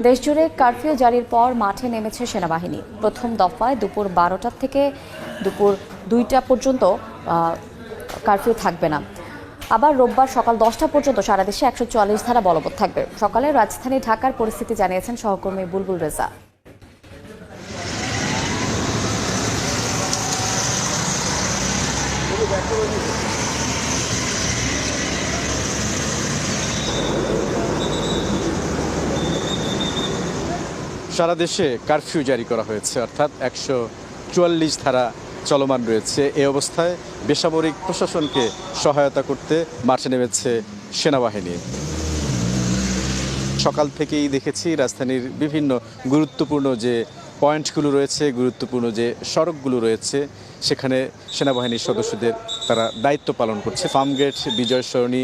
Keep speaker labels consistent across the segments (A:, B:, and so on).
A: দেশজুড়ে কারফিউ জারির পর মাঠে নেমেছে সেনাবাহিনী। প্রথম দফায় দুপুর 12টা থেকে দুপুর 2টা পর্যন্ত কারফিউ থাকবে না। আবার রোববার সকাল 10টা পর্যন্ত সারা দেশে 144 ধারা বলবৎ থাকবে। সকালে রাজধানী ঢাকার পরিস্থিতি জানিয়েছেন সহকর্মী বুলবুল রেজা।
B: সারা দেশে কারফিউ জারি করা হয়েছে, অর্থাৎ 144 ধারা চলমান রয়েছে। এই অবস্থায় বেসামরিক প্রশাসনকে সহায়তা করতে মাঠে নেমেছে সেনাবাহিনী। সকাল থেকেই দেখেছি রাজধানীর বিভিন্ন গুরুত্বপূর্ণ যে পয়েন্টগুলো রয়েছে, গুরুত্বপূর্ণ যে সড়কগুলো রয়েছে, সেখানে সেনাবাহিনীর সদস্যদের তারা দায়িত্ব পালন করছে। ফার্মগেট, বিজয় সরণি,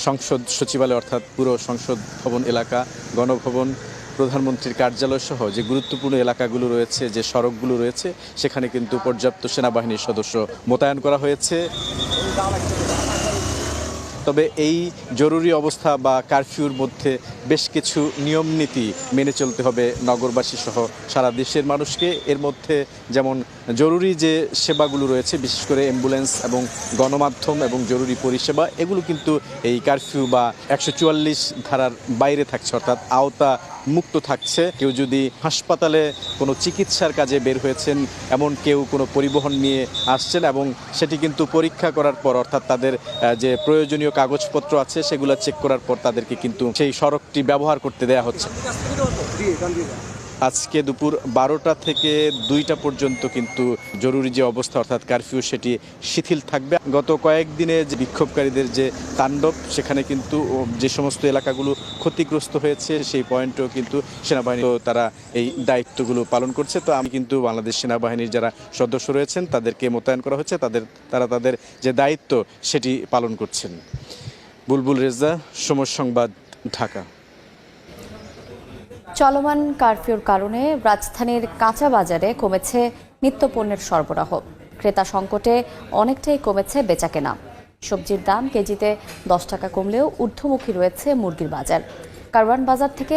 B: সংসদ সচিবালয় অর্থাৎ পুরো সংসদ ভবন এলাকা, গণভবন, প্রধানমন্ত্রীর কার্যালয় সহ যে গুরুত্বপূর্ণ এলাকাগুলো রয়েছে, যে সড়কগুলো রয়েছে, সেখানে কিন্তু পর্যাপ্ত সেনাবাহিনীর সদস্য মোতায়েন করা হয়েছে। তবে এই জরুরি অবস্থা বা কারফিউর মধ্যে বেশ কিছু নিয়ম নীতি মেনে চলতে হবে নগরবাসী সহ সারা দেশের মানুষকে। এর মধ্যে যেমন জরুরি যে সেবাগুলো রয়েছে, বিশেষ করে অ্যাম্বুলেন্স এবং গণমাধ্যম এবং জরুরি পরিষেবা, এগুলো কিন্তু এই কারফিউ বা 144 ধারার বাইরে থাকছে, অর্থাৎ আওতা মুক্ত থাকছে। কেউ যদি হাসপাতালে কোনো চিকিৎসার কাজে বের হয়েছেন, এমন কেউ কোনো পরিবহন নিয়ে আসছেন এবং সেটি কিন্তু পরীক্ষা করার পর, অর্থাৎ তাদের যে প্রয়োজনীয় কাগজপত্র আছে সেগুলো চেক করার পর তাদেরকে কিন্তু সেই সড়কটি ব্যবহার করতে দেয়া হচ্ছে। আজকে দুপুর 12টা থেকে 2টা পর্যন্ত কিন্তু জরুরি যে অবস্থা অর্থাৎ কারফিউ সেটি শিথিল থাকবে। গত কয়েকদিনে যে বিক্ষোভকারীদের যে তাণ্ডব, সেখানে কিন্তু যে সমস্ত এলাকাগুলো ক্ষতিগ্রস্ত হয়েছে সেই পয়েন্টেও কিন্তু সেনাবাহিনী তারা এই দায়িত্বগুলো পালন করছে। তো আমি কিন্তু বাংলাদেশ সেনাবাহিনীর যারা সদস্য রয়েছেন তাদেরকে মোতায়েন করা হচ্ছে, তারা তাদের যে দায়িত্ব সেটি পালন করছেন। বুলবুল রেজা, সময় সংবাদ, ঢাকা।
A: চলমান কারফিউর কারণে রাজধানীর কাঁচা বাজারে কমেছে নিত্যপণ্যের সরবরাহ। ক্রেতা সংকটে অনেকটাই কমেছে বেচাকেনা। সবজির দাম কেজিতে 10 টাকা কমলেও ঊর্ধ্বমুখী রয়েছে মুরগির বাজার। কারওয়ান বাজার থেকে